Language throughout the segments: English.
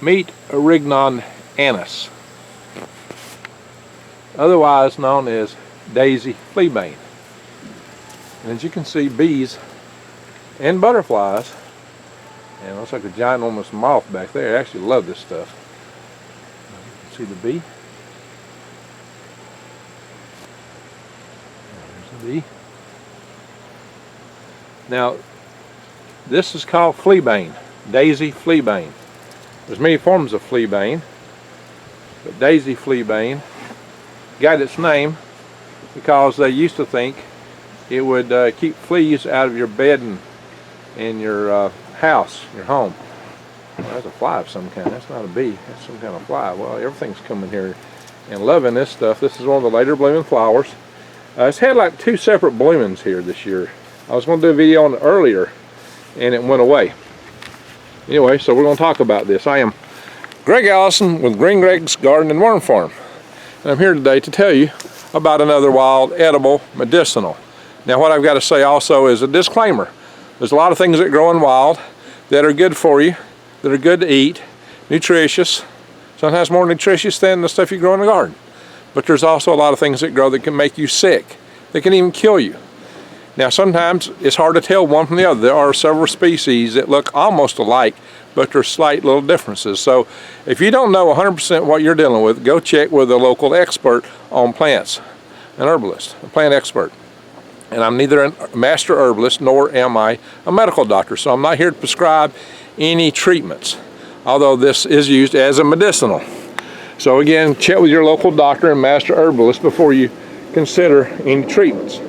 Meet Erignon anise, otherwise known as daisy fleabane. And as you can see, bees and butterflies, and it looks like a ginormous moth back there. I actually love this stuff. You can see the bee. There's the bee. Now, this is called fleabane, daisy fleabane. There's many forms of fleabane, but daisy fleabane got its name because they used to think it would keep fleas out of your bed and your house, your home. Well, that's a fly of some kind. That's not a bee. That's some kind of fly. Well, everything's coming here and loving this stuff. This is one of the later blooming flowers. It's had like 2 separate bloomings here this year. I was going to do a video on it earlier, and it went away. Anyway, so we're going to talk about this. I am Greg Allison with Green Greg's Garden and Worm Farm, and I'm here today to tell you about another wild, edible, medicinal. Now, what I've got to say also is a disclaimer. There's a lot of things that grow in wild that are good for you, that are good to eat, nutritious, sometimes more nutritious than the stuff you grow in the garden. But there's also a lot of things that grow that can make you sick, that can even kill you. Now, sometimes it's hard to tell one from the other. There are several species that look almost alike, but there's slight little differences. So if you don't know 100% what you're dealing with, go check with a local expert on plants, an herbalist, a plant expert. And I'm neither a master herbalist nor am I a medical doctor, so I'm not here to prescribe any treatments, although this is used as a medicinal. So again, check with your local doctor and master herbalist before you consider any treatments.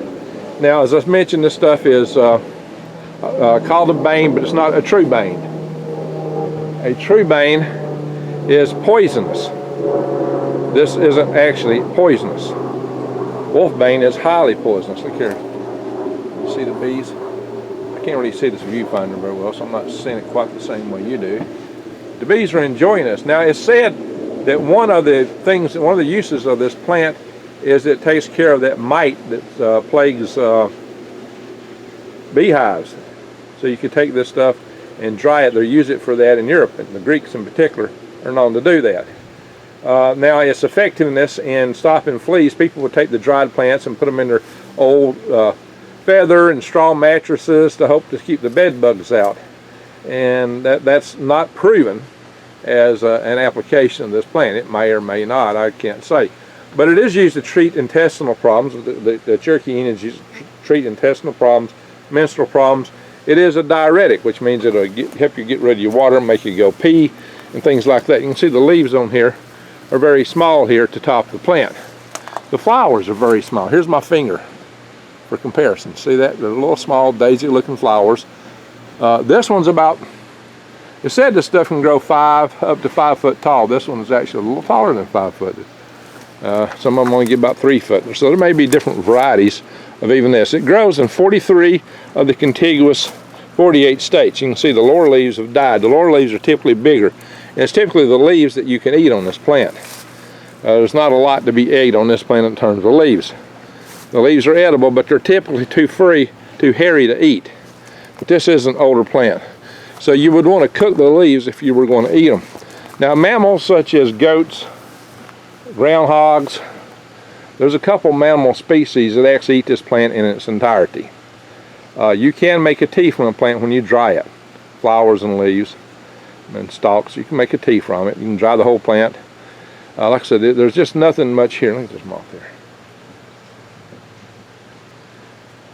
Now, as I mentioned, this stuff is called a bane, but it's not a true bane. A true bane is poisonous. This isn't actually poisonous. Wolfbane is highly poisonous. Look here. You see the bees? I can't really see this viewfinder very well, so I'm not seeing it quite the same way you do. The bees are enjoying this. Now, it's said that one of the uses of this plant is it takes care of that mite that plagues beehives. So you can take this stuff and dry it. They use it for that in Europe, and the Greeks in particular are known to do that. Now, its effectiveness in stopping fleas, people would take the dried plants and put them in their old feather and straw mattresses to hope to keep the bed bugs out. And that's not proven as an application of this plant. It may or may not, I can't say. But it is used to treat intestinal problems. The Cherokee is used to treat intestinal problems, menstrual problems. It is a diuretic, which means it'll help you get rid of your water, make you go pee, and things like that. You can see the leaves on here are very small here at the top of the plant. The flowers are very small. Here's my finger for comparison. See that? They're little small daisy-looking flowers. This one's about, it said this stuff can grow up to 5 foot tall. This one is actually a little taller than 5 foot. Some of them only get about 3 foot. So there may be different varieties of even this. It grows in 43 of the contiguous 48 states. You can see the lower leaves have died. The lower leaves are typically bigger. And it's typically the leaves that you can eat on this plant. There's not a lot to be ate on this plant in terms of leaves. The leaves are edible, but they're typically too hairy to eat. But this is an older plant. So you would want to cook the leaves if you were going to eat them. Now, mammals such as goats, groundhogs, there's a couple mammal species that actually eat this plant in its entirety. You can make a tea from a plant when you dry it. Flowers and leaves and stalks, you can make a tea from it. You can dry the whole plant. Like I said, there's just nothing much here. Look at this moth there.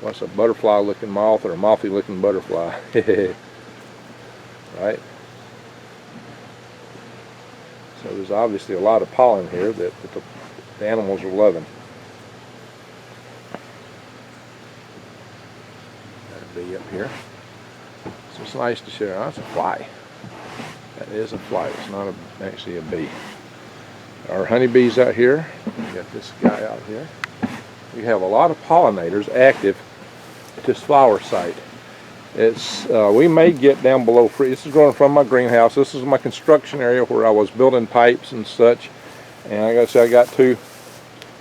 What's a butterfly looking moth or a mothy looking butterfly? Right? So there's obviously a lot of pollen here that the animals are loving. Got a bee up here. So it's nice to share. Oh, that's a fly. That is a fly. It's not actually a bee. Our honeybees out here. We got this guy out here. We have a lot of pollinators active at this flower site. It's we may get down below freeze. This is growing from my greenhouse. This is my construction area where I was building pipes and such. And I gotta say, I got 2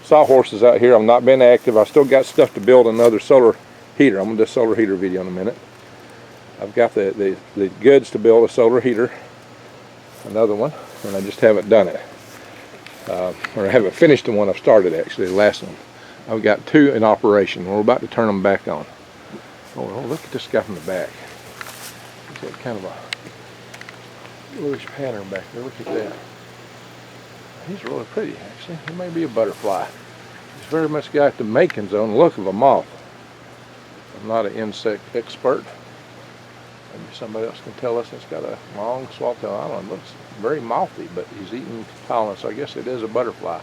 sawhorses out here. I've not been active. I still got stuff to build another solar heater. I'm gonna do a solar heater video in a minute. I've got the goods to build a solar heater. another one, and I just haven't done it. Or I haven't finished the one I've started, actually, the last one. I've got 2 in operation. We're about to turn them back on. Oh, look at this guy from the back. He's got kind of a bluish pattern back there. Look at that. He's really pretty, actually. He may be a butterfly. He's very much got the makings on the look of a moth. I'm not an insect expert. Maybe somebody else can tell us. It's got a long swallowtail. I don't know. It looks very mothy, but he's eating pollen, so I guess it is a butterfly.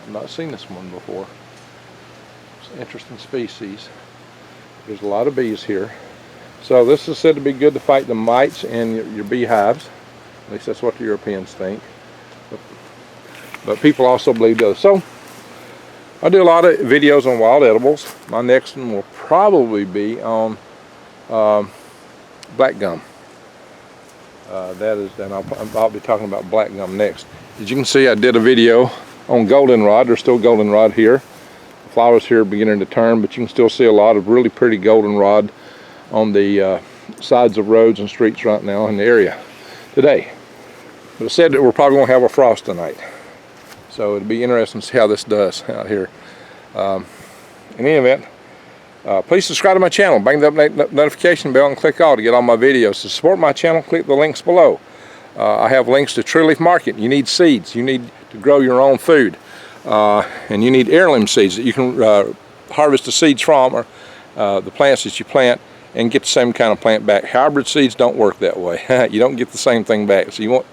I've not seen this one before. It's an interesting species. There's a lot of bees here. So this is said to be good to fight the mites in your beehives. At least that's what the Europeans think. But people also believe the other. So I do a lot of videos on wild edibles. My next one will probably be on black gum. And I'll be talking about black gum next. As you can see, I did a video on goldenrod. There's still goldenrod here. The flowers here are beginning to turn, but you can still see a lot of really pretty goldenrod on the sides of roads and streets right now in the area today. But it said that we're probably going to have a frost tonight. So it'll be interesting to see how this does out here. In any event, please subscribe to my channel, bang the notification bell, and click all to get all my videos. To support my channel, click the links below. I have links to True Leaf Market. You need seeds. You need to grow your own food. And you need heirloom seeds that you can harvest the seeds from, or the plants that you plant, and get the same kind of plant back. Hybrid seeds don't work that way. You don't get the same thing back. So you want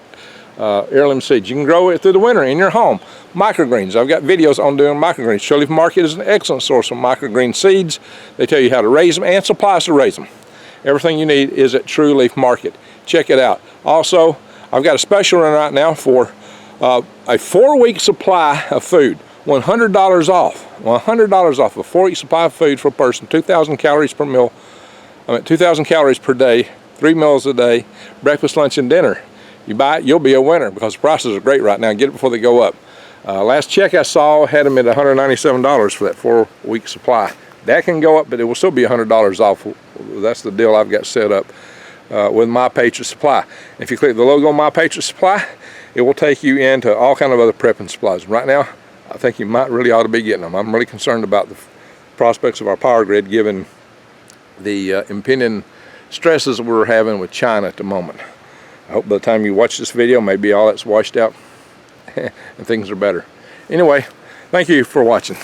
heirloom seeds. You can grow it through the winter in your home. Microgreens. I've got videos on doing microgreens. True Leaf Market is an excellent source of microgreen seeds. They tell you how to raise them and supplies to raise them. Everything you need is at True Leaf Market. Check it out. Also, I've got a special run right now for a 4-week supply of food. $100 off. $100 off a 4-week supply of food for a person. 2,000 calories per meal. 2,000 calories per day. 3 meals a day. Breakfast, lunch, and dinner. You buy it, you'll be a winner, because the prices are great right now. Get it before they go up. Last check I saw had them at $197 for that 4-week supply. That can go up, but it will still be $100 off. That's the deal I've got set up with My Patriot Supply. If you click the logo on My Patriot Supply, it will take you into all kind of other prepping supplies. Right now, I think you might really ought to be getting them. I'm really concerned about the prospects of our power grid, given the impending stresses that we're having with China at the moment. I hope by the time you watch this video, maybe all that's washed out and things are better. Anyway, thank you for watching.